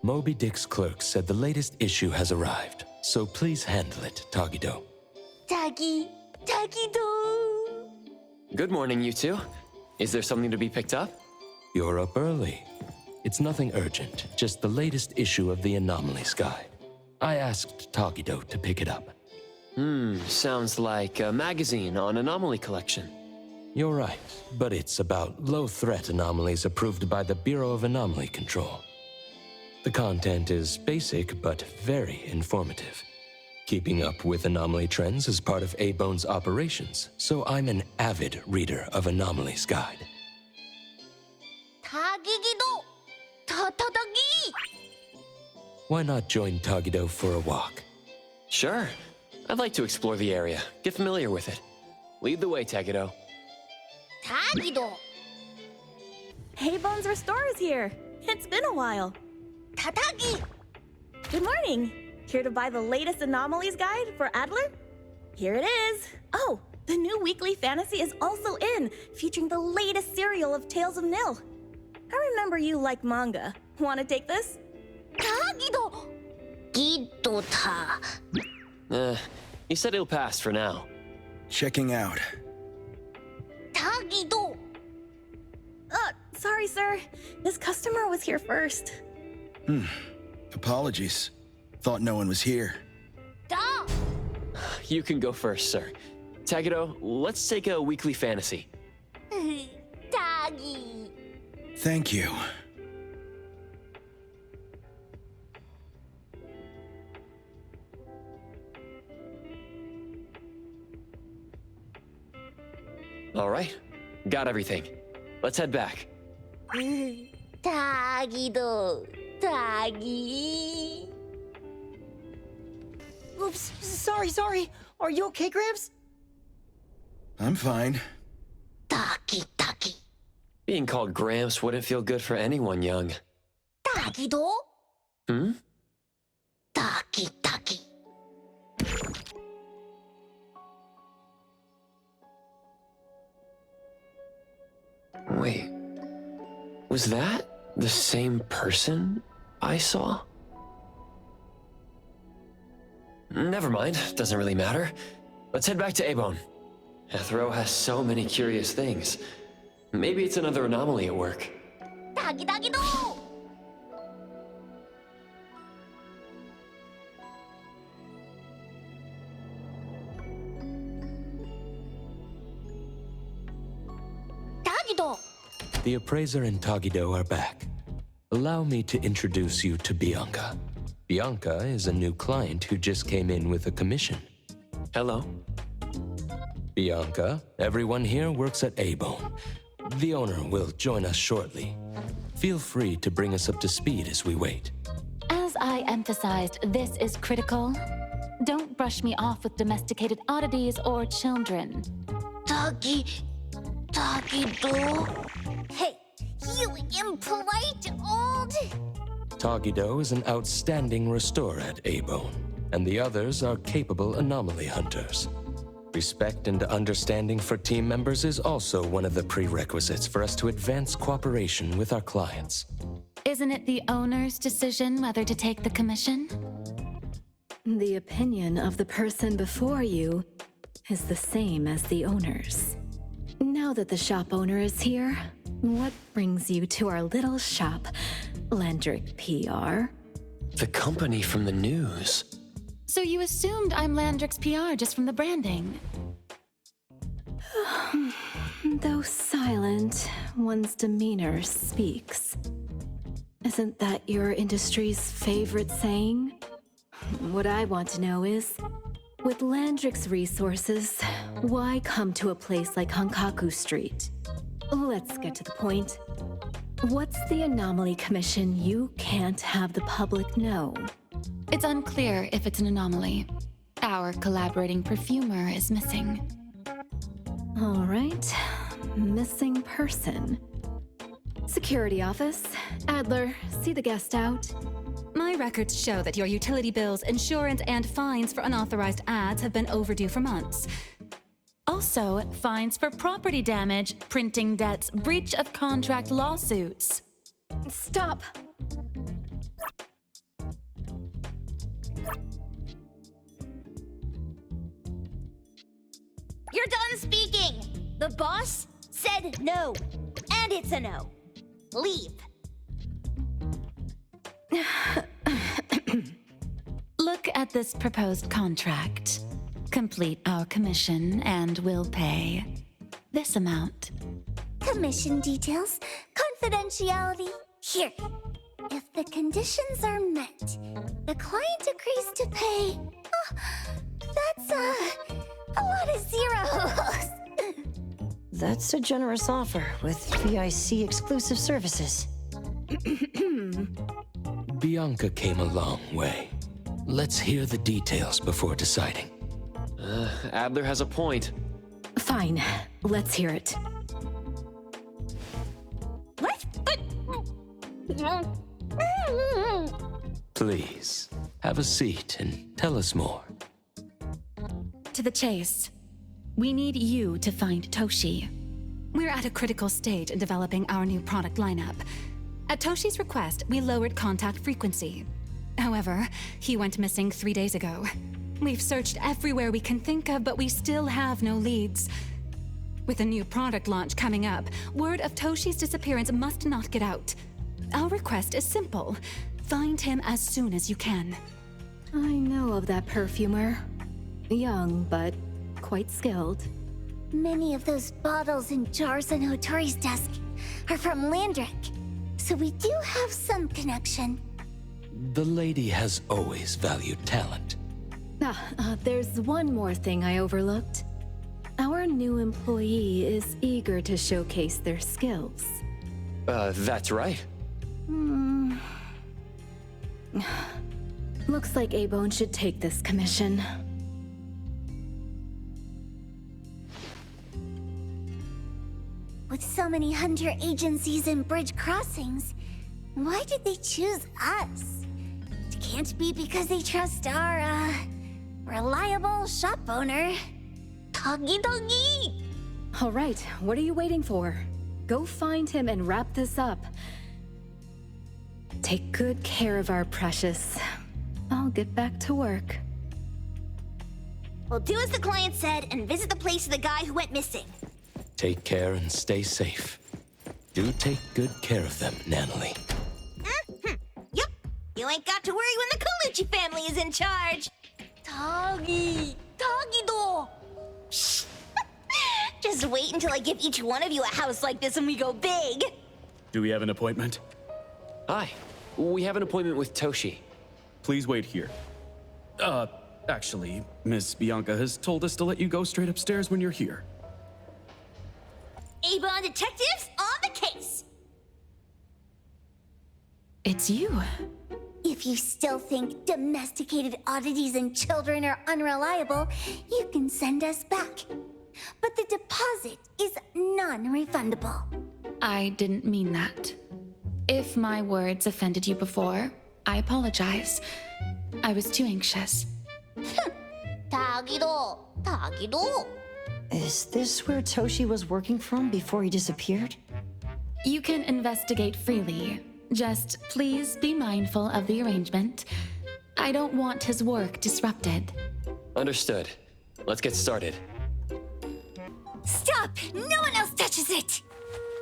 Moby Dick's clerk said the latest issue has arrived, so please handle it, Tagido. Tagido! Good morning, you two. Is there something to be picked up? You're up early. It's nothing urgent, just the latest issue of the Anomalies Guide. I asked Tagido to pick it up. Sounds like a magazine on anomaly collection. You're right, but it's about low-threat anomalies approved by the Bureau of Anomaly Control. The content is basic, but very informative. Keeping up with anomaly trends is part of A-Bone's operations, so I'm an avid reader of Anomalies Guide. Tagido! Tatadagi! Why not join Tagido for a walk? Sure. I'd like to explore the area, get familiar with it. Lead the way, Tagido. Tagido! Hey, Bones Restore is here. It's been a while. Tatagi! Good morning. Here to buy the latest Anomalies Guide for Adler? Here it is. Oh, the new weekly fantasy is also in, featuring the latest serial of Tales of Nil. I remember you like manga. Want to take this? Tagido! Gito ta. You said it'll pass for now. Checking out. Tagido! Sorry, sir. This customer was here first. Apologies. Thought no one was here. Da! You can go first, sir. Tagido, let's take a weekly fantasy. Tagi! Thank you. All right, got everything. Let's head back. Tagido! Tagi! Oops, sorry. Are you okay, Gramps? I'm fine. Taki! Being called Gramps wouldn't feel good for anyone young. Tagido! Hmm? Taki! Wait, was that the same person I saw? Never mind, doesn't really matter. Let's head back to A-Bone. Ethro has so many curious things. Maybe it's another anomaly at work. Tagido! Tagido! The appraiser and Tagido are back. Allow me to introduce you to Bianca. Bianca is a new client who just came in with a commission. Hello. Bianca, everyone here works at A-Bone. The owner will join us shortly. Feel free to bring us up to speed as we wait. As I emphasized, this is critical. Don't brush me off with domesticated oddities or children. Tagido! Hey, you impolite old... Tagido is an outstanding restorer at A-Bone, and the others are capable anomaly hunters. Respect and understanding for team members is also one of the prerequisites for us to advance cooperation with our clients. Isn't it the owner's decision whether to take the commission? The opinion of the person before you is the same as the owner's. Now that the shop owner is here, what brings you to our little shop, Landrick PR? The company from the news. So you assumed I'm Landrick's PR just from the branding? Though silent, one's demeanor speaks. Isn't that your industry's favorite saying? What I want to know is, with Landrick's resources, why come to a place like Hankaku Street? Let's get to the point. What's the anomaly commission you can't have the public know? It's unclear if it's an anomaly. Our collaborating perfumer is missing. All right, missing person. Security office. Adler, see the guest out. My records show that your utility bills, insurance, and fines for unauthorized ads have been overdue for months. Also, fines for property damage, printing debts, breach of contract lawsuits. Stop! You're done speaking! The boss said no. And it's a no. Leave. Look at this proposed contract. Complete our commission and we'll pay this amount. Commission details, confidentiality. Here. If the conditions are met, the client agrees to pay. Oh, that's a lot of zeros. That's a generous offer with VIC exclusive services. Bianca came a long way. Let's hear the details before deciding. Adler has a point. Fine, let's hear it. What? Please, have a seat and tell us more. To the chase. We need you to find Toshi. We're at a critical stage in developing our new product lineup. At Toshi's request, we lowered contact frequency. However, he went missing 3 days ago. We've searched everywhere we can think of, but we still have no leads. With a new product launch coming up, word of Toshi's disappearance must not get out. Our request is simple. Find him as soon as you can. I know of that perfumer. Young, but quite skilled. Many of those bottles and jars on Hotori's desk are from Landrick, so we do have some connection. The lady has always valued talent. There's one more thing I overlooked. Our new employee is eager to showcase their skills. That's right. Looks like A-Bone should take this commission. With so many hunter agencies and bridge crossings, why did they choose us? It can't be because they trust our, reliable shop owner. Doggy doggy! All right, what are you waiting for? Go find him and wrap this up. Take good care of our precious. I'll get back to work. We'll do as the client said and visit the place of the guy who went missing. Take care and stay safe. Do take good care of them, Nanalie. Yep. You ain't got to worry when the Colucci family is in charge. Doggy. Doggy-do. Shh. Just wait until I give each one of you a house like this and we go big. Do we have an appointment? Hi. We have an appointment with Toshi. Please wait here. Actually, Miss Bianca has told us to let you go straight upstairs when you're here. Avon detectives on the case. It's you. If you still think domesticated oddities and children are unreliable, you can send us back. But the deposit is non-refundable. I didn't mean that. If my words offended you before, I apologize. I was too anxious. Doggy-do. Doggy-do. Is this where Toshi was working from before he disappeared? You can investigate freely. Just please be mindful of the arrangement. I don't want his work disrupted. Understood. Let's get started. Stop! No one else touches it!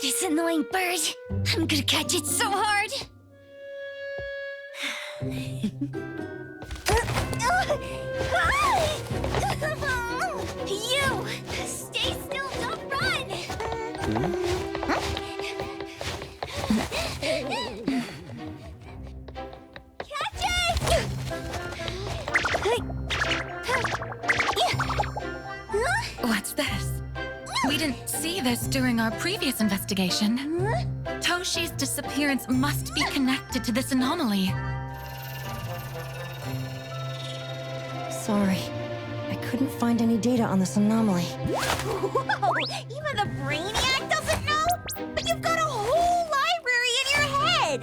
This annoying bird. I'm gonna catch it so hard. You! Stay still, don't run! Catch it! What's this? We didn't see this during our previous investigation. Toshi's disappearance must be connected to this anomaly. Sorry. I couldn't find any data on this anomaly. Whoa! Even the brainiac doesn't know? But you've got a whole library in your head!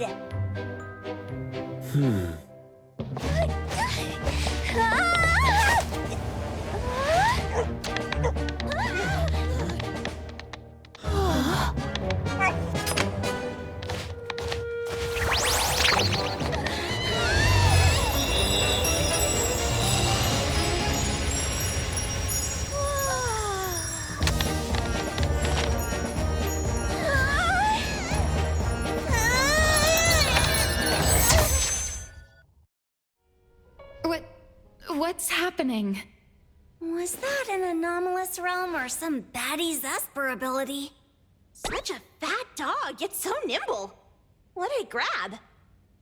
What's happening? Was that an anomalous realm or some baddie's Esper ability? Such a fat dog, yet so nimble. What did it grab?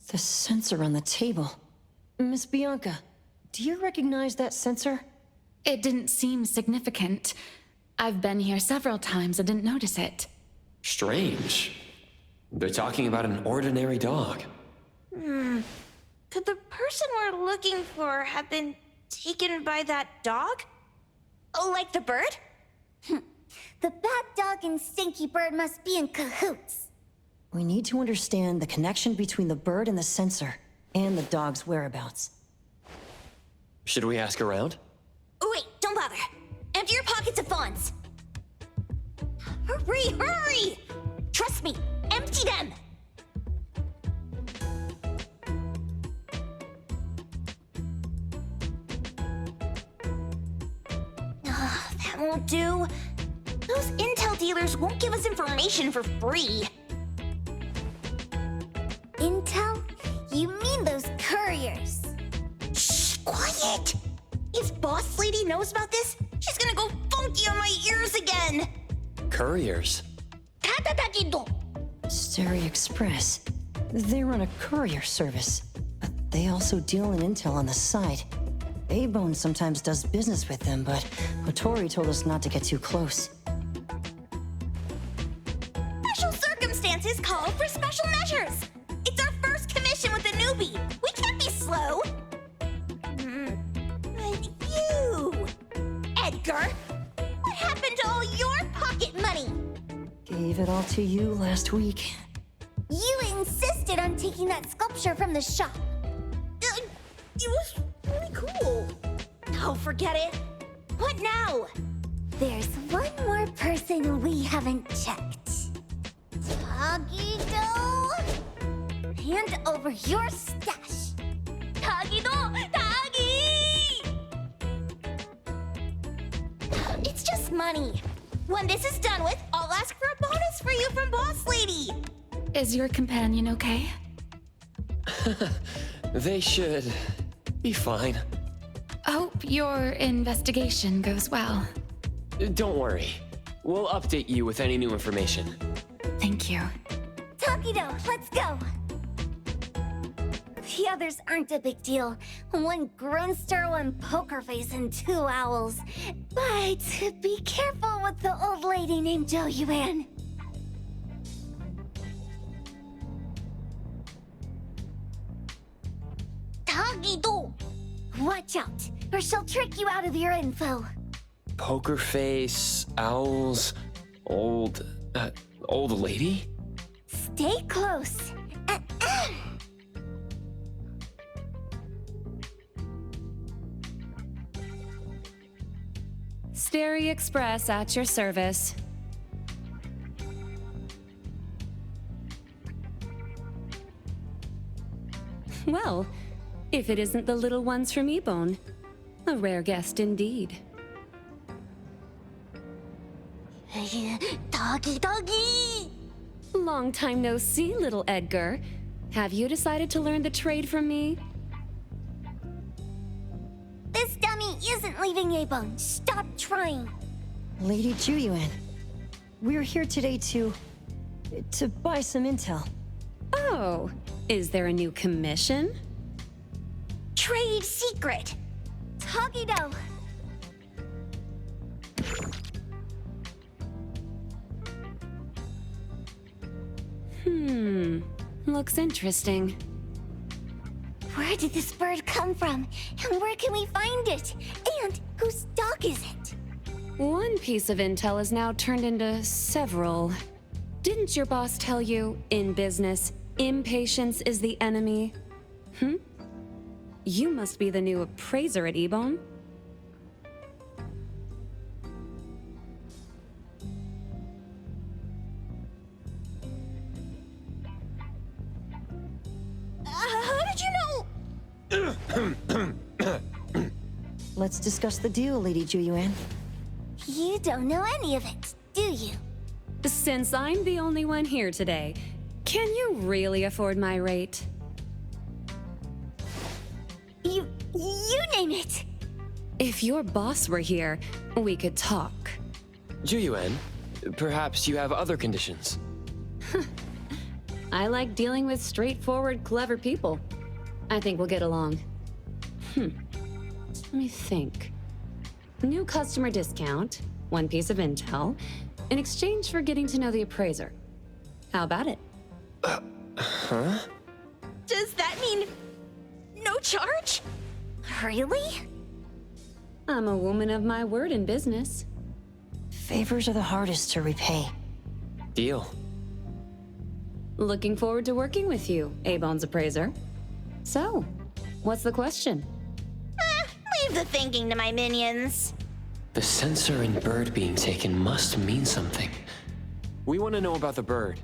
The sensor on the table. Miss Bianca, do you recognize that sensor? It didn't seem significant. I've been here several times and didn't notice it. Strange. They're talking about an ordinary dog. Could the person we're looking for have been taken by that dog? Oh, like the bird? The bad dog and Stinky Bird must be in cahoots. We need to understand the connection between the bird and the sensor, and the dog's whereabouts. Should we ask around? Oh, wait, don't bother. Empty your pockets of funds. Hurry, hurry! Trust me, empty them! That won't do. Those intel dealers won't give us information for free. Intel? You mean those couriers? Shh, quiet! If Boss Lady knows about this, she's gonna go funky on my ears again! Couriers? Stereo Express. They run a courier service, but they also deal in intel on the side. A-Bone sometimes does business with them, but Otori told us not to get too close. Special circumstances call for special measures! It's our first commission with a newbie! We can't be slow! But you... Edgar! What happened to all your pocket money? Gave it all to you last week. You insisted on taking that sculpture from the shop. It was really cool. Oh, forget it. What now? There's one more person we haven't checked. Tagido! Hand over your stash. Tagido! Tagi! It's just money. When this is done with, I'll ask for a bonus for you from Boss Lady. Is your companion okay? They should be fine. Hope your investigation goes well. Don't worry. We'll update you with any new information. Thank you. Takido, let's go! The others aren't a big deal. One Grunster, one Poker Face, and two owls. But be careful with the old lady named Jo Yuan. Takido! Watch out, or she'll trick you out of your info. Poker face, owls, old lady? Stay close. Stereo Express at your service. Well, if it isn't the little ones from E-Bone, a rare guest indeed. Doggy! Long time no see, little Edgar. Have you decided to learn the trade from me? This dummy isn't leaving A-Bone. Stop trying. Lady Juyuan, we're here today to buy some intel. Oh, is there a new commission? Trade secret. Tagido. Looks interesting. Where did this bird come from? And where can we find it? And whose dog is it? One piece of intel is now turned into several. Didn't your boss tell you, in business, impatience is the enemy? You must be the new appraiser at E-Bone. How did you know? Let's discuss the deal, Lady Juyuan. You don't know any of it, do you? Since I'm the only one here today, can you really afford my rate? You name it. If your boss were here, we could talk. Juyuan, perhaps you have other conditions. I like dealing with straightforward, clever people. I think we'll get along. Let me think. New customer discount, one piece of intel, in exchange for getting to know the appraiser. How about it? Huh? Does that mean no charge? Really? I'm a woman of my word in business. Favors are the hardest to repay. Deal. Looking forward to working with you, A-Bone's appraiser. So, what's the question? Leave the thinking to my minions. The sensor and bird being taken must mean something. We want to know about the bird.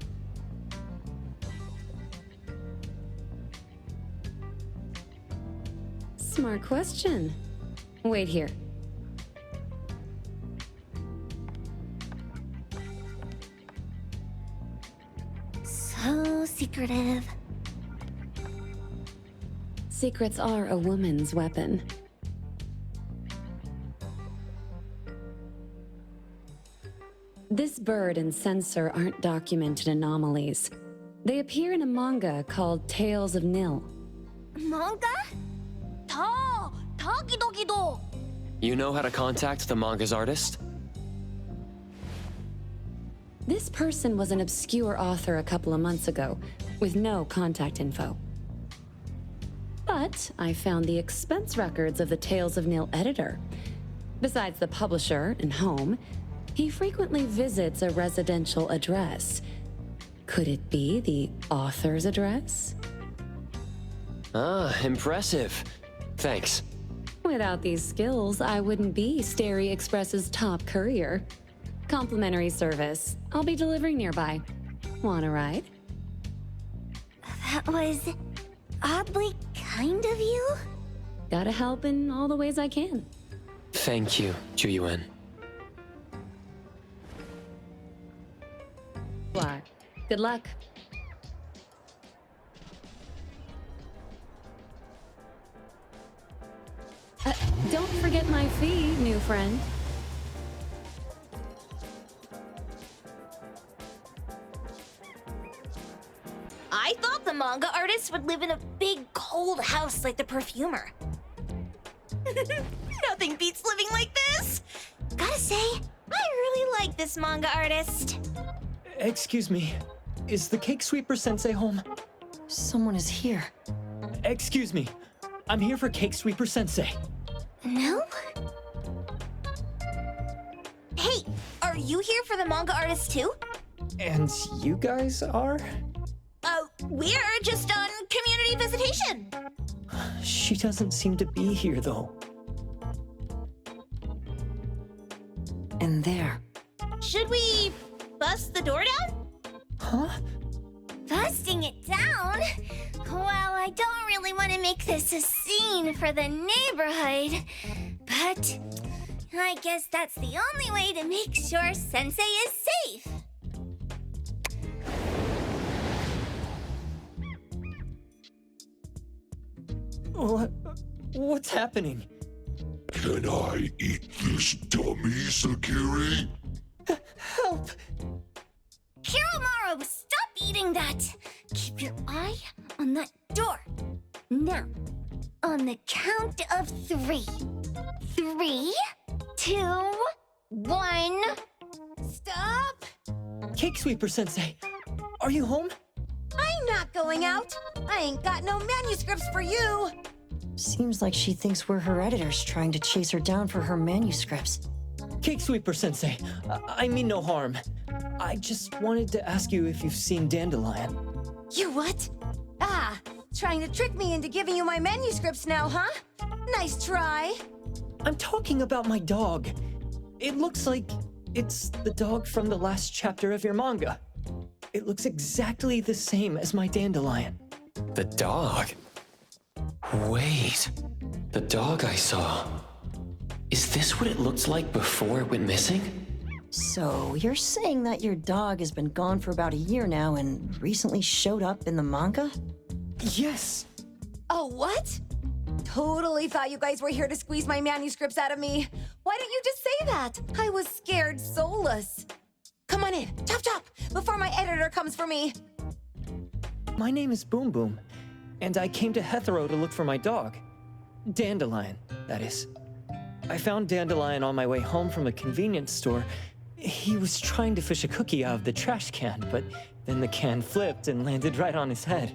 Smart question. Wait here. So secretive. Secrets are a woman's weapon. This bird and sensor aren't documented anomalies. They appear in a manga called Tales of Nil. Manga? You know how to contact the manga's artist? This person was an obscure author a couple of months ago, with no contact info. But I found the expense records of the Tales of Nil editor. Besides the publisher and home, he frequently visits a residential address. Could it be the author's address? Ah, impressive. Thanks. Without these skills, I wouldn't be Starry Express's top courier. Complimentary service. I'll be delivering nearby. Want a ride? That was oddly kind of you. Gotta help in all the ways I can. Thank you, Juyuan. Why? Good luck. Don't forget my fee, new friend. I thought the manga artist would live in a big, cold house like the perfumer. Nothing beats living like this. Gotta say, I really like this manga artist. Excuse me, is the Cake Sweeper Sensei home? Someone is here. Excuse me, I'm here for Cake Sweeper Sensei. No? Hey, are you here for the manga artist too? And you guys are? We're just on community visitation. She doesn't seem to be here, though. And there. Should we bust the door down? Huh? Busting it down? Well, I don't really want to make this a scene for the neighborhood, but I guess that's the only way to make sure Sensei is safe. What's happening? Can I eat this dummy, Sakiri? Help! Kiromaru, stop eating that! Keep your eye on that door. Now, on the count of 3. 3, 2, 1. Stop! Cake Sweeper Sensei, are you home? I'm not going out. I ain't got no manuscripts for you. Seems like she thinks we're her editors trying to chase her down for her manuscripts. Cake Sweeper Sensei, I mean no harm. I just wanted to ask you if you've seen Dandelion. You what? Ah, trying to trick me into giving you my manuscripts now, huh? Nice try. I'm talking about my dog. It looks like it's the dog from the last chapter of your manga. It looks exactly the same as my Dandelion. The dog? Wait, the dog I saw. Is this what it looked like before it went missing? So, you're saying that your dog has been gone for about a year now and recently showed up in the manga? Yes! Oh, what? totally thought you guys were here to squeeze my manuscripts out of me. Why didn't you just say that? I was scared soulless. Come on in, chop chop, before my editor comes for me. My name is Boom Boom, and I came to Heathrow to look for my dog. Dandelion, that is. I found Dandelion on my way home from a convenience store. He was trying to fish a cookie out of the trash can, but then the can flipped and landed right on his head.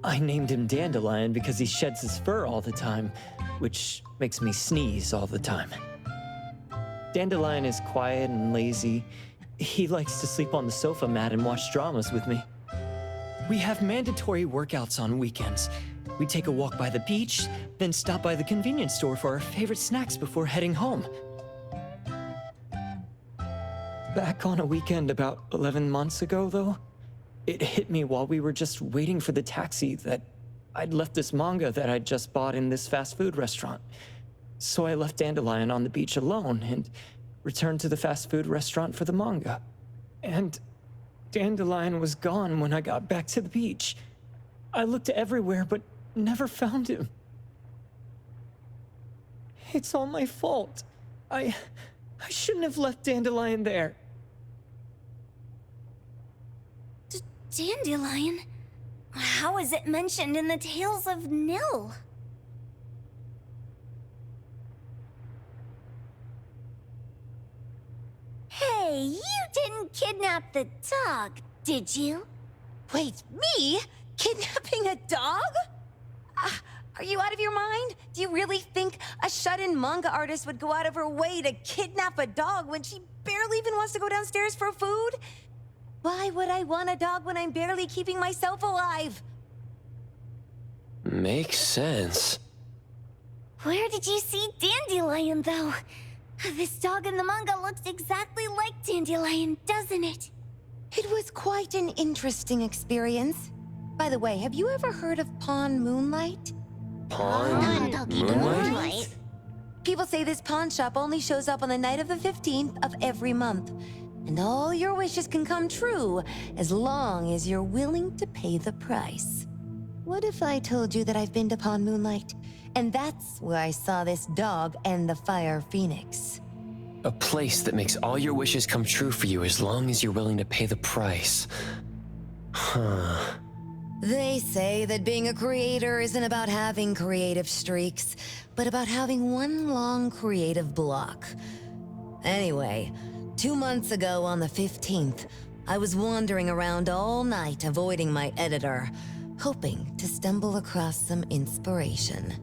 I named him Dandelion because he sheds his fur all the time, which makes me sneeze all the time. Dandelion is quiet and lazy. He likes to sleep on the sofa mat and watch dramas with me. We have mandatory workouts on weekends. We take a walk by the beach, then stop by the convenience store for our favorite snacks before heading home. Back on a weekend about 11 months ago, though, it hit me while we were just waiting for the taxi that I'd left this manga that I'd just bought in this fast food restaurant. So I left Dandelion on the beach alone and returned to the fast food restaurant for the manga. And Dandelion was gone when I got back to the beach. I looked everywhere but never found him. It's all my fault. I shouldn't have left Dandelion there. Dandelion? How is it mentioned in the Tales of Nil? Hey, you didn't kidnap the dog, did you? Wait, me? Kidnapping a dog? Are you out of your mind? Do you really think a shut-in manga artist would go out of her way to kidnap a dog when she barely even wants to go downstairs for food? Why would I want a dog when I'm barely keeping myself alive? Makes sense. Where did you see Dandelion, though? This dog in the manga looks exactly like Dandelion, doesn't it? It was quite an interesting experience. By the way, have you ever heard of Pawn Moonlight? Pawn Moonlight? People say this pawn shop only shows up on the night of the 15th of every month. And all your wishes can come true as long as you're willing to pay the price. What if I told you that I've been to Pawn Moonlight? And that's where I saw this dog and the Fire Phoenix. A place that makes all your wishes come true for you as long as you're willing to pay the price. Huh. They say that being a creator isn't about having creative streaks, but about having one long creative block. Anyway, 2 months ago on the 15th, I was wandering around all night avoiding my editor, hoping to stumble across some inspiration.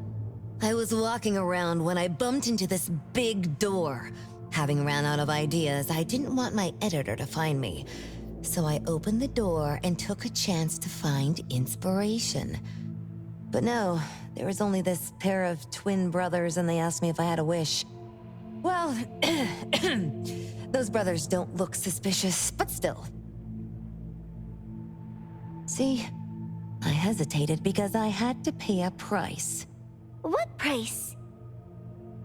I was walking around when I bumped into this big door. Having ran out of ideas, I didn't want my editor to find me. So I opened the door and took a chance to find inspiration. But no, there was only this pair of twin brothers and they asked me if I had a wish. Well, those brothers don't look suspicious, but still. See, I hesitated because I had to pay a price. What price?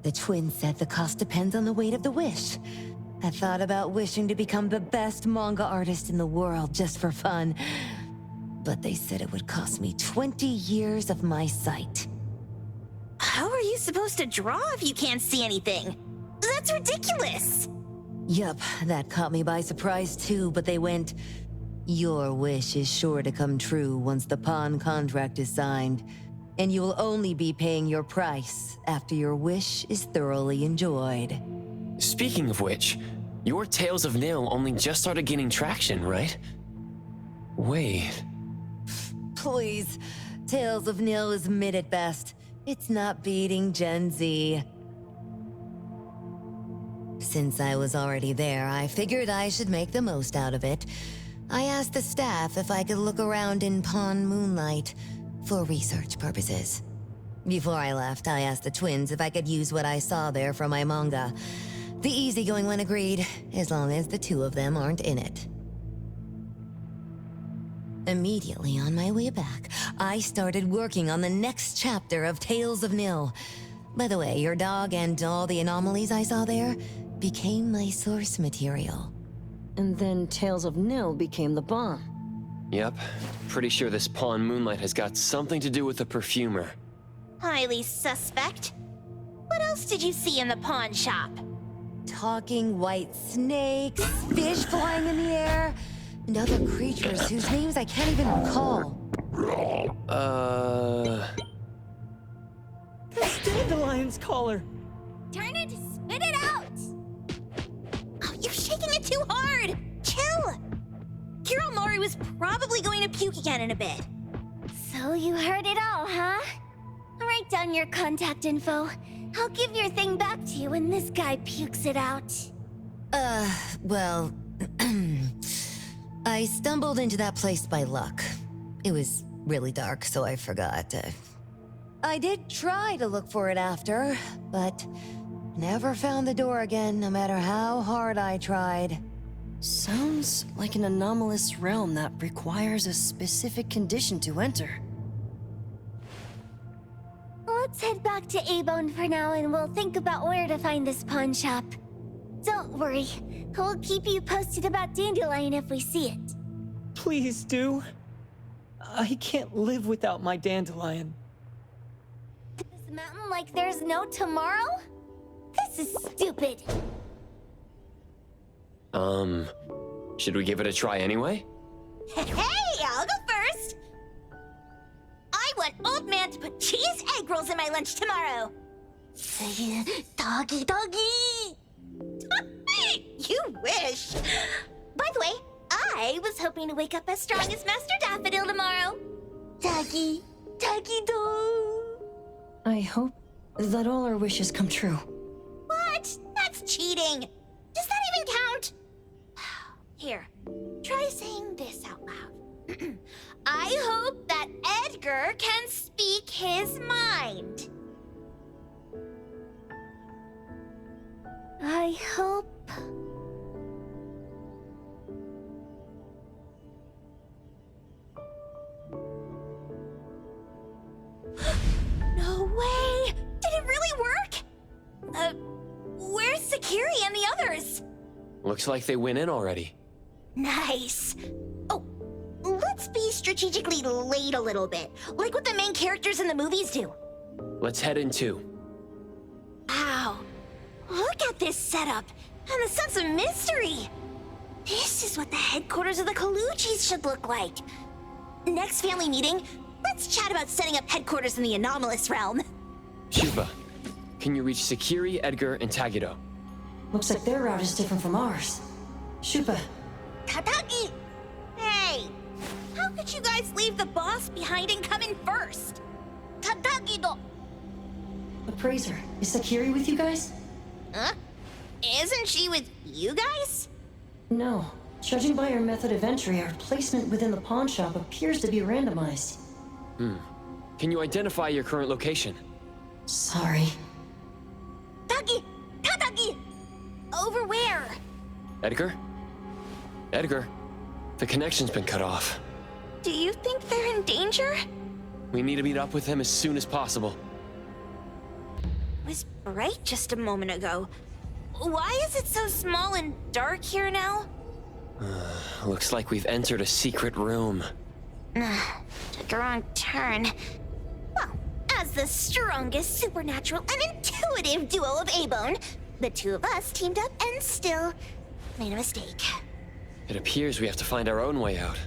The twins said the cost depends on the weight of the wish. I thought about wishing to become the best manga artist in the world just for fun. But they said it would cost me 20 years of my sight. How are you supposed to draw if you can't see anything? That's ridiculous! Yup, that caught me by surprise too, but they went, "Your wish is sure to come true once the pawn contract is signed, and you will only be paying your price after your wish is thoroughly enjoyed." Speaking of which, your Tales of Nil only just started gaining traction, right? Wait. Please, Tales of Nil is mid at best. It's not beating Gen Z. Since I was already there, I figured I should make the most out of it. I asked the staff if I could look around in Pawn Moonlight for research purposes. Before I left, I asked the twins if I could use what I saw there for my manga. The easygoing one agreed, as long as the two of them aren't in it. Immediately on my way back, I started working on the next chapter of Tales of Nil. By the way, your dog and all the anomalies I saw there became my source material. And then Tales of Nil became the bomb. Yep. Pretty sure this Pawn Moonlight has got something to do with the perfumer. Highly suspect. What else did you see in the pawn shop? Talking white snakes, fish flying in the air, and other creatures whose names I can't even recall. That's Dandelion's collar! Turn it, spit it out! Oh, you're shaking it too hard! Chill! Hiro Mori was probably going to puke again in a bit. So you heard it all, huh? Write down your contact info. I'll give your thing back to you when this guy pukes it out. Well... I stumbled into that place by luck. It was really dark, so I forgot. I did try to look for it after, but never found the door again, no matter how hard I tried. Sounds like an anomalous realm that requires a specific condition to enter. Let's head back to A-Bone for now and we'll think about where to find this pawn shop. Don't worry, we'll keep you posted about Dandelion if we see it. Please do. I can't live without my Dandelion. This mountain like there's no tomorrow? This is stupid. Should we give it a try anyway? Hey, I'll go first. I want Old Man to put cheese egg rolls in my lunch tomorrow. Doggy, doggy. You wish. By the way, I was hoping to wake up as strong as Master Daffodil tomorrow. Doggy, doggy, dog. I hope that all our wishes come true. What? That's cheating. Does that even count? Here, try saying this out loud. I hope that Edgar can speak his mind. I hope... No way! Did it really work? Where's Sakiri and the others? Looks like they went in already. Nice. Oh, let's be strategically late a little bit, like what the main characters in the movies do. Let's head in too. Wow. Look at this setup, and the sense of mystery. This is what the headquarters of the Kaluchis should look like. Next family meeting, let's chat about setting up headquarters in the anomalous realm. Shuba, can you reach Sakiri, Edgar, and Tagido? Looks like their route is different from ours. Shupa. Tataki! Hey! How could you guys leave the boss behind and come in first? Tataki-do! Appraiser, is Sakiri with you guys? Huh? Isn't she with you guys? No. Judging by our method of entry, our placement within the pawn shop appears to be randomized. Can you identify your current location? Sorry. Taki! Tataki! Over where? Edgar? Edgar, the connection's been cut off. Do you think they're in danger? We need to meet up with them as soon as possible. It was bright just a moment ago. Why is it so small and dark here now? Looks like we've entered a secret room. Took a wrong turn. Well, as the strongest supernatural and intuitive duo of A-Bone, the two of us teamed up and still made a mistake. It appears we have to find our own way out.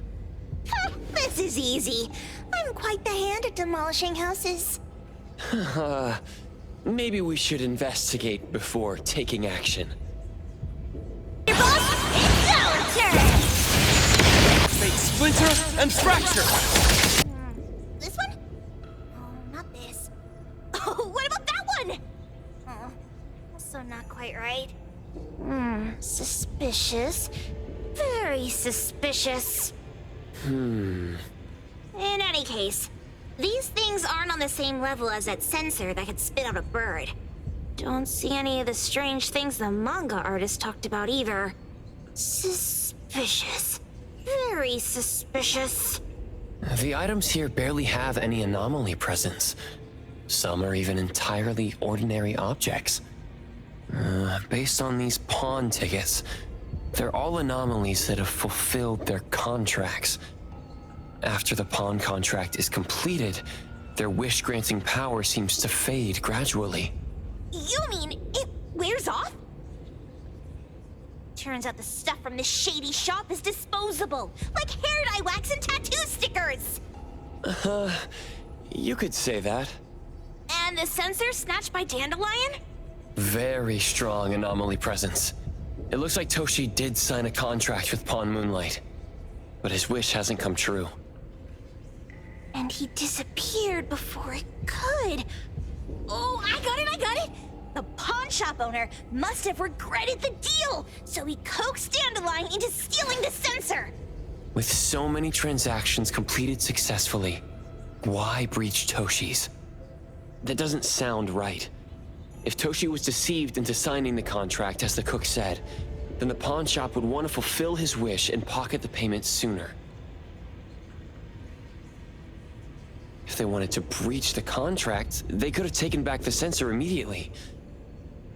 This is easy. I'm quite the hand at demolishing houses. Maybe we should investigate before taking action. Your boss, it's our turn! Fate splinter and fracture! This one? Oh, not this. Oh, what about that one? Oh, also not quite right. Suspicious. Very suspicious. In any case, these things aren't on the same level as that sensor that could spit out a bird. Don't see any of the strange things the manga artist talked about either. Suspicious. Very suspicious. The items here barely have any anomaly presence. Some are even entirely ordinary objects. Based on these pawn tickets, they're all anomalies that have fulfilled their contracts. After the pawn contract is completed, their wish-granting power seems to fade gradually. You mean it wears off? Turns out the stuff from this shady shop is disposable, like hair dye wax and tattoo stickers! You could say that. And the sensor snatched by Dandelion? Very strong anomaly presence. It looks like Toshi did sign a contract with Pawn Moonlight, but his wish hasn't come true. And he disappeared before it could. Oh, I got it! The pawn shop owner must have regretted the deal, so he coaxed Dandelion into stealing the sensor. With so many transactions completed successfully, why breach Toshi's? That doesn't sound right. If Toshi was deceived into signing the contract, as the cook said, then the pawn shop would want to fulfill his wish and pocket the payment sooner. If they wanted to breach the contract, they could have taken back the sensor immediately.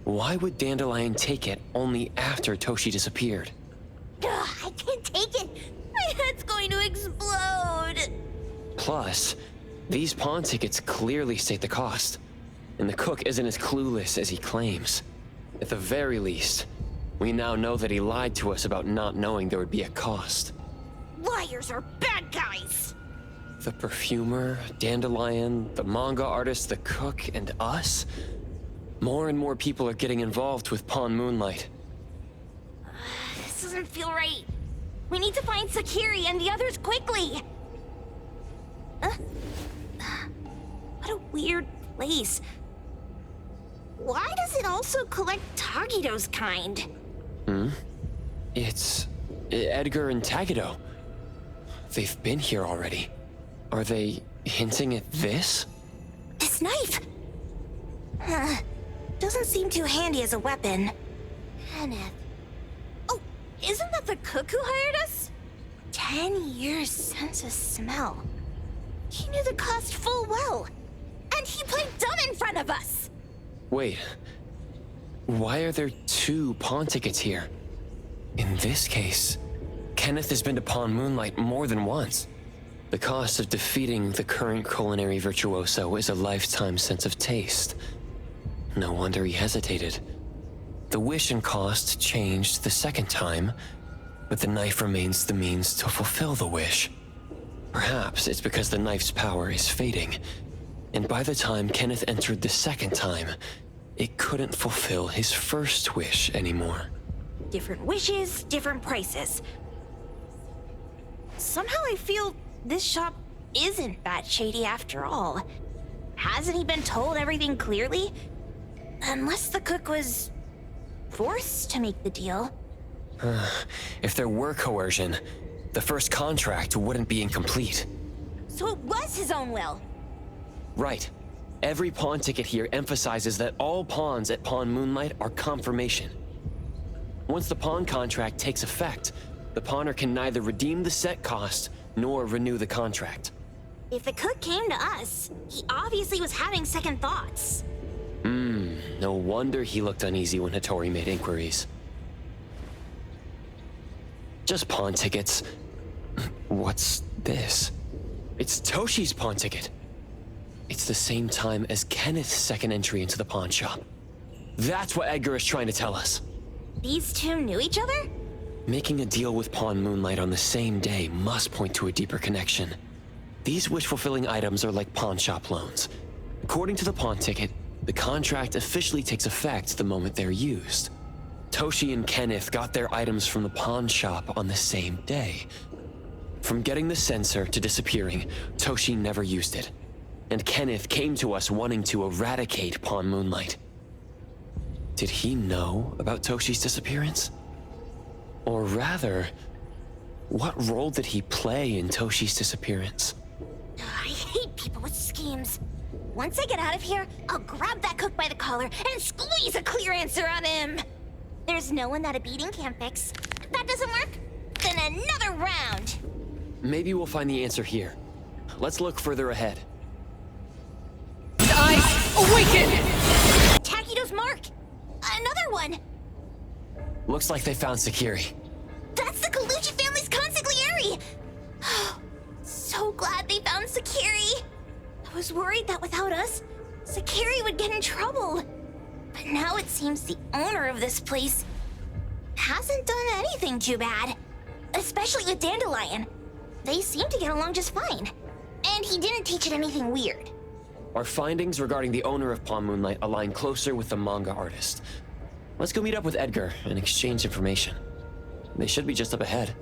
Why would Dandelion take it only after Toshi disappeared? Ugh, I can't take it. My head's going to explode. Plus, these pawn tickets clearly state the cost, and the cook isn't as clueless as he claims. At the very least, we now know that he lied to us about not knowing there would be a cost. Liars are bad guys. The perfumer, Dandelion, the manga artist, the cook, and us? More and more people are getting involved with Pawn Moonlight. This doesn't feel right. We need to find Sakiri and the others quickly. What a weird place. Why does it also collect Tagido's kind? It's Edgar and Tagido. They've been here already. Are they hinting at this? This knife! Doesn't seem too handy as a weapon. Kenneth. Oh, isn't that the cook who hired us? 10 years sense of smell. He knew the cost full well. And he played dumb in front of us! Wait. Why are there 2 pawn tickets here? In this case, Kenneth has been to Pawn Moonlight more than once. The cost of defeating the current culinary virtuoso is a lifetime sense of taste. No wonder he hesitated. The wish and cost changed the second time, but the knife remains the means to fulfill the wish. Perhaps it's because the knife's power is fading, and by the time Kenneth entered the second time, it couldn't fulfill his first wish anymore. Different wishes, different prices. Somehow I feel this shop isn't that shady after all. Hasn't he been told everything clearly? Unless the cook was forced to make the deal. If there were coercion, the first contract wouldn't be incomplete. So it was his own will. Right. Every pawn ticket here emphasizes that all pawns at Pawn Moonlight are confirmation. Once the pawn contract takes effect, the pawner can neither redeem the set cost nor renew the contract. If the cook came to us, he obviously was having second thoughts. No wonder he looked uneasy when Hattori made inquiries. Just pawn tickets. What's this? It's Toshi's pawn ticket. It's the same time as Kenneth's second entry into the pawn shop. That's what Edgar is trying to tell us. These 2 knew each other? Making a deal with Pawn Moonlight on the same day must point to a deeper connection. These wish-fulfilling items are like pawn shop loans. According to the pawn ticket, the contract officially takes effect the moment they're used. Toshi and Kenneth got their items from the pawn shop on the same day. From getting the sensor to disappearing, Toshi never used it. And Kenneth came to us wanting to eradicate Pawn Moonlight. Did he know about Toshi's disappearance? Or rather, what role did he play in Toshi's disappearance? I hate people with schemes. Once I get out of here, I'll grab that cook by the collar and squeeze a clear answer on him. There's no one that a beating can't fix. If that doesn't work, then another round. Maybe we'll find the answer here. Let's look further ahead. Eyes awaken! Takido's mark! Another one! Looks like they found Sakiri. That's the Colucci family's consigliere! So glad they found Sakiri. I was worried that without us, Sakiri would get in trouble. But now it seems the owner of this place hasn't done anything too bad. Especially with Dandelion. They seem to get along just fine. And he didn't teach it anything weird. Our findings regarding the owner of Pawn Moonlight align closer with the manga artist. Let's go meet up with Edgar and exchange information. They should be just up ahead.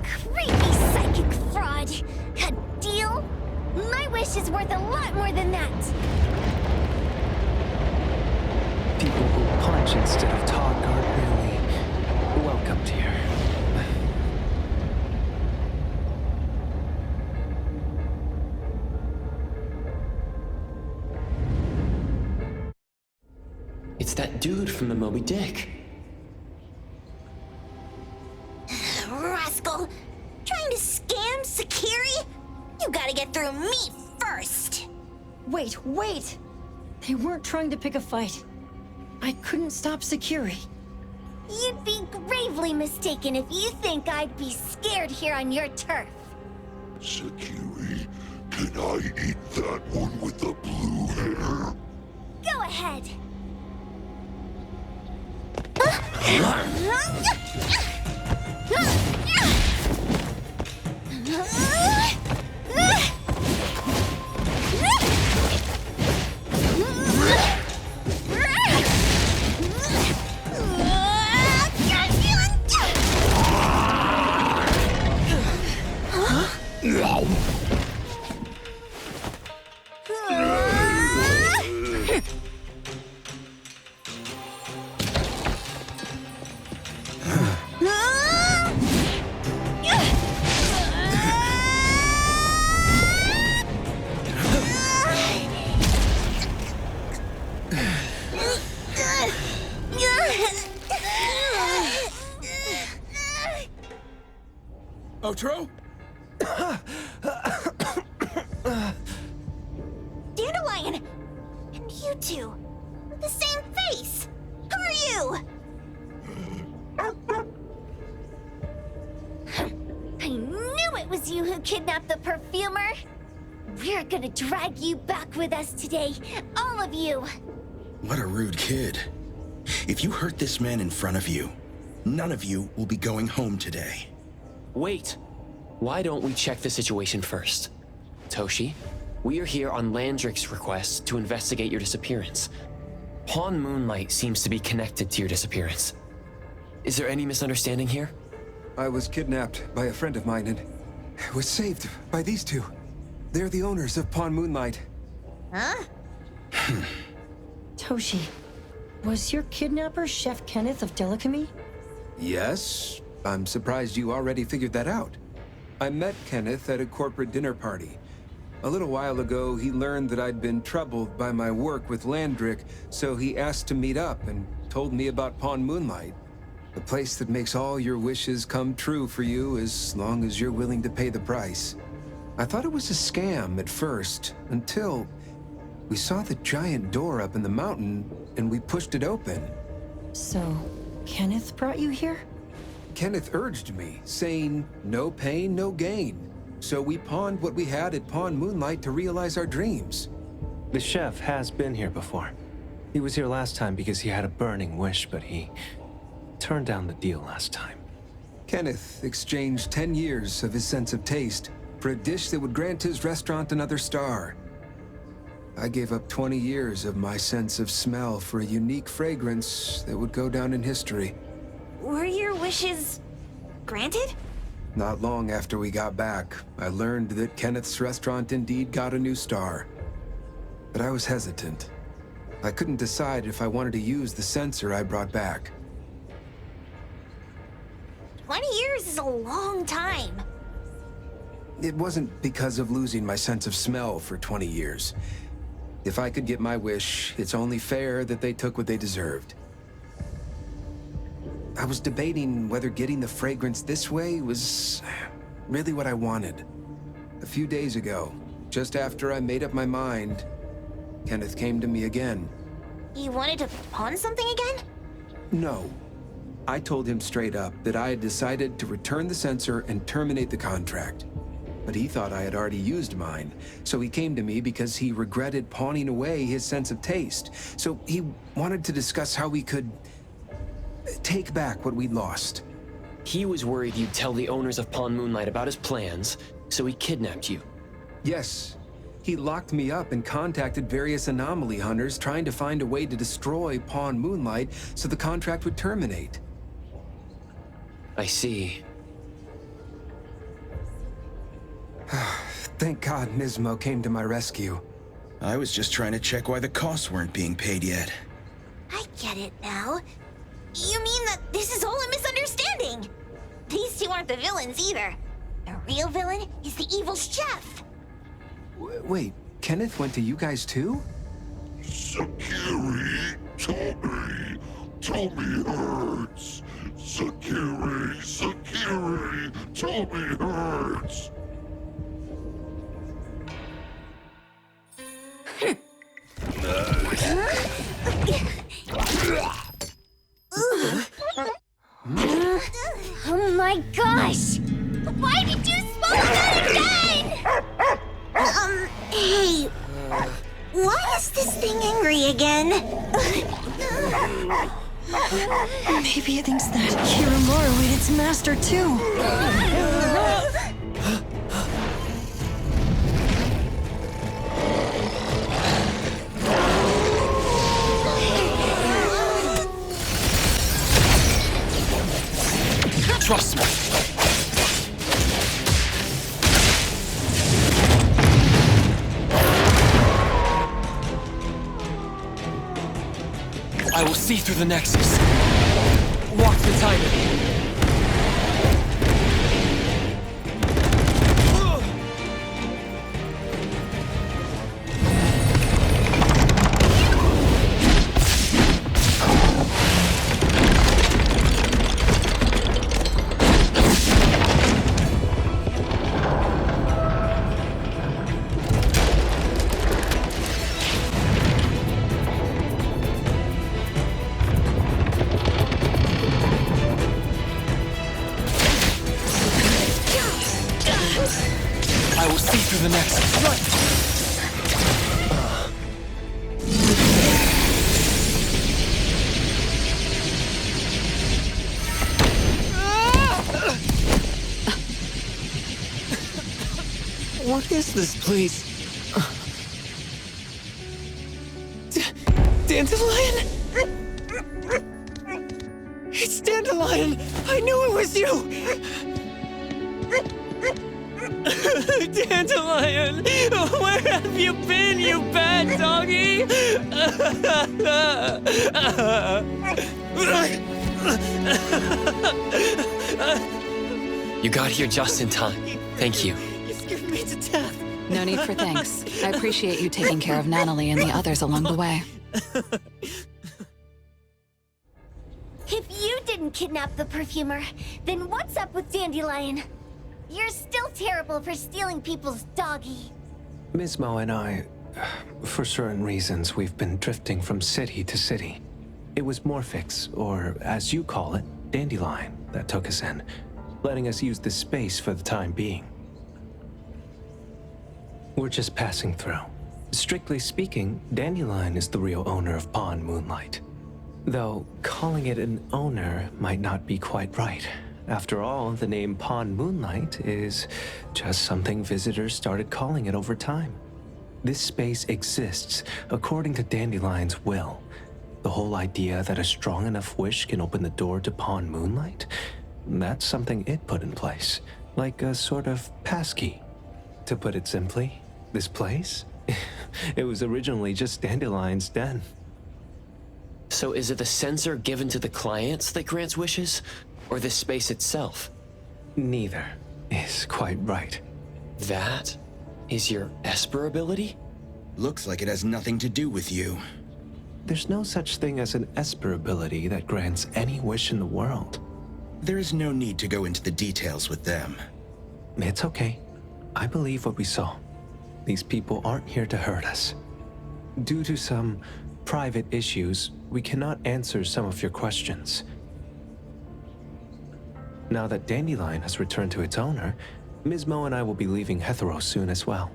Creepy psychic fraud. A deal? My wish is worth a lot more than that. People who punch instead of talk are really welcomed here. It's that dude from the Moby Dick. Rascal! Trying to scam Sakiri? You gotta get through me first! Wait! They weren't trying to pick a fight. I couldn't stop Sakiri. You'd be gravely mistaken if you think I'd be scared here on your turf. Sakiri, can I eat that one with the blue hair? Go ahead. Otro? Dandelion! And you two, with the same face! Who are you? I knew it was you who kidnapped the perfumer! We're gonna drag you back with us today, all of you! What a rude kid. If you hurt this man in front of you, none of you will be going home today. Wait! Why don't we check the situation first? Toshi, we are here on Landrick's request to investigate your disappearance. Pawn Moonlight seems to be connected to your disappearance. Is there any misunderstanding here? I was kidnapped by a friend of mine and was saved by these two. They're the owners of Pawn Moonlight. Huh? Toshi, was your kidnapper Chef Kenneth of Delicamy? Yes, I'm surprised you already figured that out. I met Kenneth at a corporate dinner party. A little while ago, he learned that I'd been troubled by my work with Landrick, so he asked to meet up and told me about Pawn Moonlight. The place that makes all your wishes come true for you as long as you're willing to pay the price. I thought it was a scam at first, until we saw the giant door up in the mountain and we pushed it open. So, Kenneth brought you here? Kenneth urged me, saying, no pain, no gain. So we pawned what we had at Pawn Moonlight to realize our dreams. The chef has been here before. He was here last time because he had a burning wish, but he turned down the deal last time. Kenneth exchanged 10 years of his sense of taste for a dish that would grant his restaurant another star. I gave up 20 years of my sense of smell for a unique fragrance that would go down in history. Were your wishes granted? Not long after we got back, I learned that Kenneth's restaurant indeed got a new star. But I was hesitant. I couldn't decide if I wanted to use the sensor I brought back. 20 years is a long time. It wasn't because of losing my sense of smell for 20 years. If I could get my wish, it's only fair that they took what they deserved. I was debating whether getting the fragrance this way was really what I wanted. A few days ago, just after I made up my mind, Kenneth came to me again. You wanted to pawn something again? No. I told him straight up that I had decided to return the sensor and terminate the contract. but he thought I had already used mine. So he came to me because he regretted pawning away his sense of taste. So he wanted to discuss how we could take back what we'd lost. He was worried you'd tell the owners of Pawn Moonlight about his plans, so he kidnapped you. Yes. He locked me up and contacted various anomaly hunters trying to find a way to destroy Pawn Moonlight so the contract would terminate. I see. Thank God Nismo came to my rescue. I was just trying to check why the costs weren't being paid yet. I get it now. You mean that this is all a misunderstanding? These two aren't the villains either. The real villain is the evil chef. Wait, Kenneth went to you guys too? Sakiri, Tommy hurts. Sakiri, Tommy hurts. Oh my gosh! Why did you smoke that again? Hey, why is this thing angry again? Maybe it thinks that Kiramaru ate its master too. Trust me. I will see through the Nexus. Walk the timing. I will see through the Nexus. Run! What is this place? Dandelion? It's Dandelion! I knew it was you! Dandelion! Where have you been, you bad doggy? You got here just in time. Thank you. You scared me to death. No need for thanks. I appreciate you taking care of Natalie and the others along the way. If you didn't kidnap the perfumer, then what's up with Dandelion? You're still terrible for stealing people's doggy. Nismo and I, for certain reasons, we've been drifting from city to city. It was Morphix, or as you call it, Dandelion, that took us in, letting us use this space for the time being. We're just passing through. Strictly speaking, Dandelion is the real owner of Pawn Moonlight. Though calling it an owner might not be quite right. After all, the name Pawn Moonlight is just something visitors started calling it over time. This space exists according to Dandelion's will. The whole idea that a strong enough wish can open the door to Pawn Moonlight, that's something it put in place, like a sort of passkey. To put it simply, this place, it was originally just Dandelion's den. So is it the sensor given to the clients that grants wishes, or the space itself? Neither is quite right. That is your Esper ability? Looks like it has nothing to do with you. There's no such thing as an Esper ability that grants any wish in the world. There is no need to go into the details with them. It's okay. I believe what we saw. These people aren't here to hurt us. Due to some private issues, we cannot answer some of your questions. Now that Dandelion has returned to its owner, Ms. Mo and I will be leaving Hetero soon as well.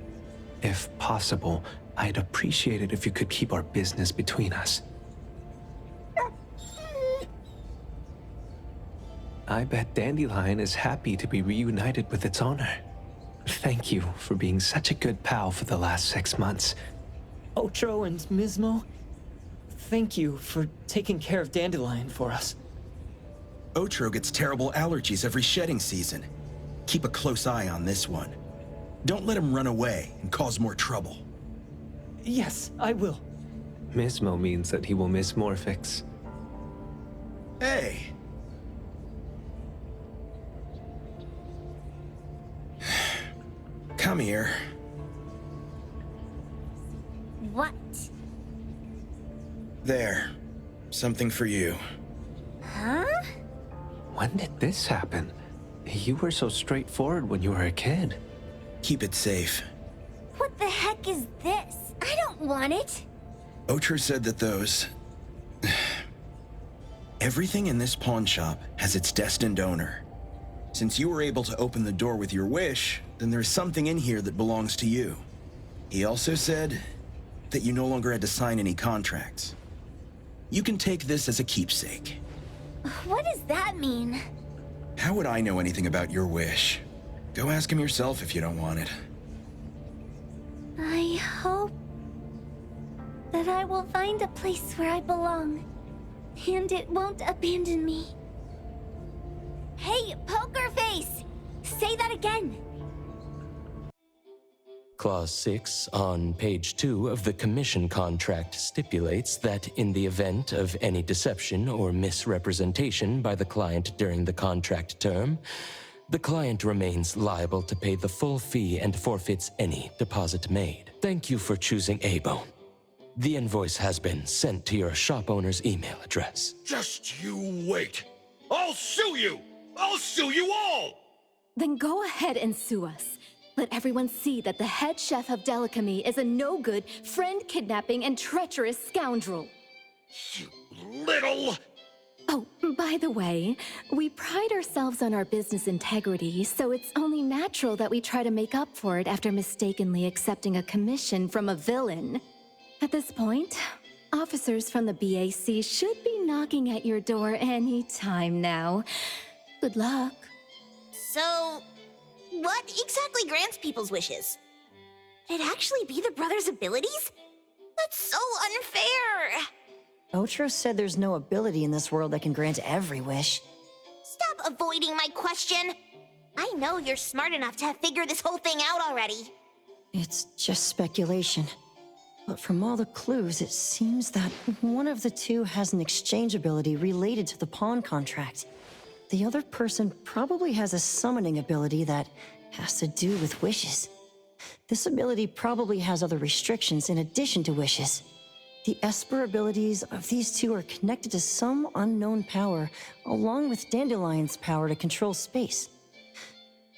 If possible, I'd appreciate it if you could keep our business between us. I bet Dandelion is happy to be reunited with its owner. Thank you for being such a good pal for the last 6 months. Otro and Mismo, thank you for taking care of Dandelion for us. Otro gets terrible allergies every shedding season. Keep a close eye on this one. Don't let him run away and cause more trouble. Yes, I will. Mismo means that he will miss Morphix. Hey! Come here. What? There. Something for you. Huh? When did this happen? You were so straightforward when you were a kid. Keep it safe. What the heck is this? I don't want it. Otro said that those... Everything in this pawn shop has its destined owner. Since you were able to open the door with your wish, then there's something in here that belongs to you. He also said that you no longer had to sign any contracts. You can take this as a keepsake. What does that mean? How would I know anything about your wish? Go ask him yourself if you don't want it. I hope that I will find a place where I belong, and it won't abandon me. Hey, Poker Face! Say that again! Clause 6 on page 2 of the commission contract stipulates that in the event of any deception or misrepresentation by the client during the contract term, the client remains liable to pay the full fee and forfeits any deposit made. Thank you for choosing A-Bone. The invoice has been sent to your shop owner's email address. Just you wait. I'll sue you! I'll sue you all! Then go ahead and sue us. Let everyone see that the head chef of Delicamy is a no-good, friend-kidnapping, and treacherous scoundrel. You little... Oh, by the way, we pride ourselves on our business integrity, so it's only natural that we try to make up for it after mistakenly accepting a commission from a villain. At this point, officers from the BAC should be knocking at your door any time now. Good luck. So, what exactly grants people's wishes? Could it actually be the brothers' abilities? That's so unfair! Otro said there's no ability in this world that can grant every wish. Stop avoiding my question! I know you're smart enough to have figured this whole thing out already. It's just speculation. But from all the clues, it seems that one of the two has an exchange ability related to the pawn contract. The other person probably has a summoning ability that has to do with wishes. This ability probably has other restrictions in addition to wishes. The Esper abilities of these two are connected to some unknown power, along with Dandelion's power to control space.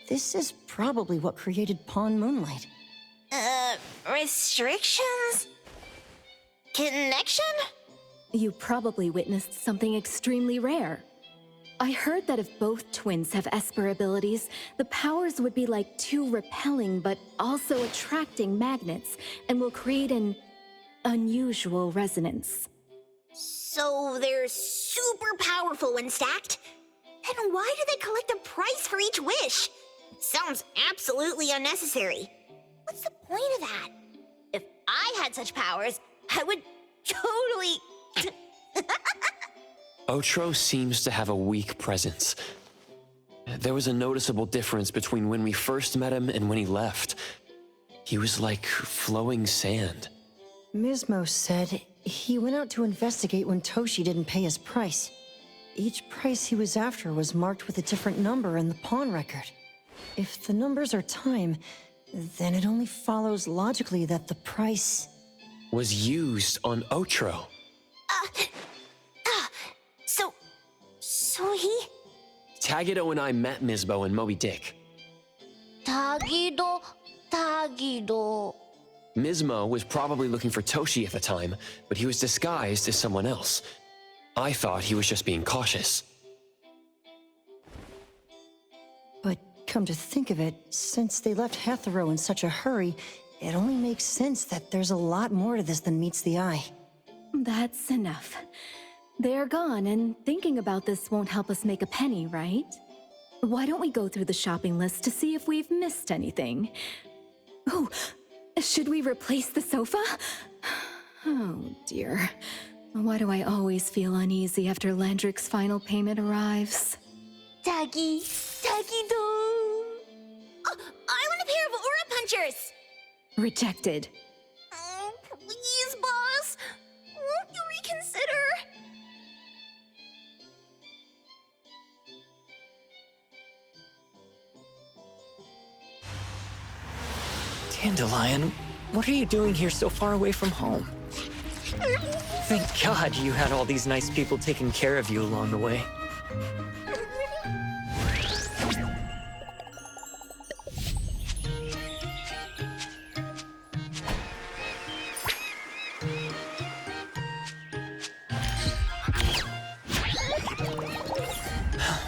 This is probably what created Pawn Moonlight. Restrictions? Connection? You probably witnessed something extremely rare. I heard that if both twins have Esper abilities, the powers would be like two repelling but also attracting magnets, and will create an unusual resonance. So they're super powerful when stacked? Then why do they collect a price for each wish? Sounds absolutely unnecessary. What's the point of that? If I had such powers, I would totally... Otro seems to have a weak presence. There was a noticeable difference between when we first met him and when he left. He was like flowing sand. Mismo said he went out to investigate when Toshi didn't pay his price. Each price he was after was marked with a different number in the pawn record. If the numbers are time, then it only follows logically that the price... was used on Otro. So he... Tagido and I met Misbo and Moby Dick. Tagido. Mismo was probably looking for Toshi at the time, but he was disguised as someone else. I thought he was just being cautious. But Come to think of it, since they left Hetero in such a hurry, it only makes sense that there's a lot more to this than meets the eye. That's enough. They're gone, and thinking about this won't help us make a penny, right? Why don't we go through the shopping list to see if we've missed anything? Oh, should we replace the sofa? Oh dear. Why do I always feel uneasy after Landrick's final payment arrives? Tagi, Tagi-do! Oh, I want a pair of Aura Punchers! Rejected. Oh, please, boss. Won't you reconsider? Dandelion, what are you doing here so far away from home? Thank God you had all these nice people taking care of you along the way.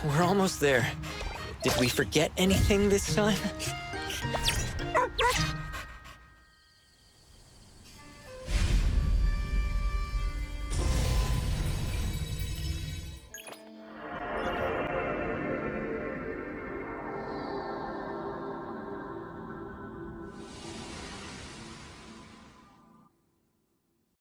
We're almost there. Did we forget anything this time?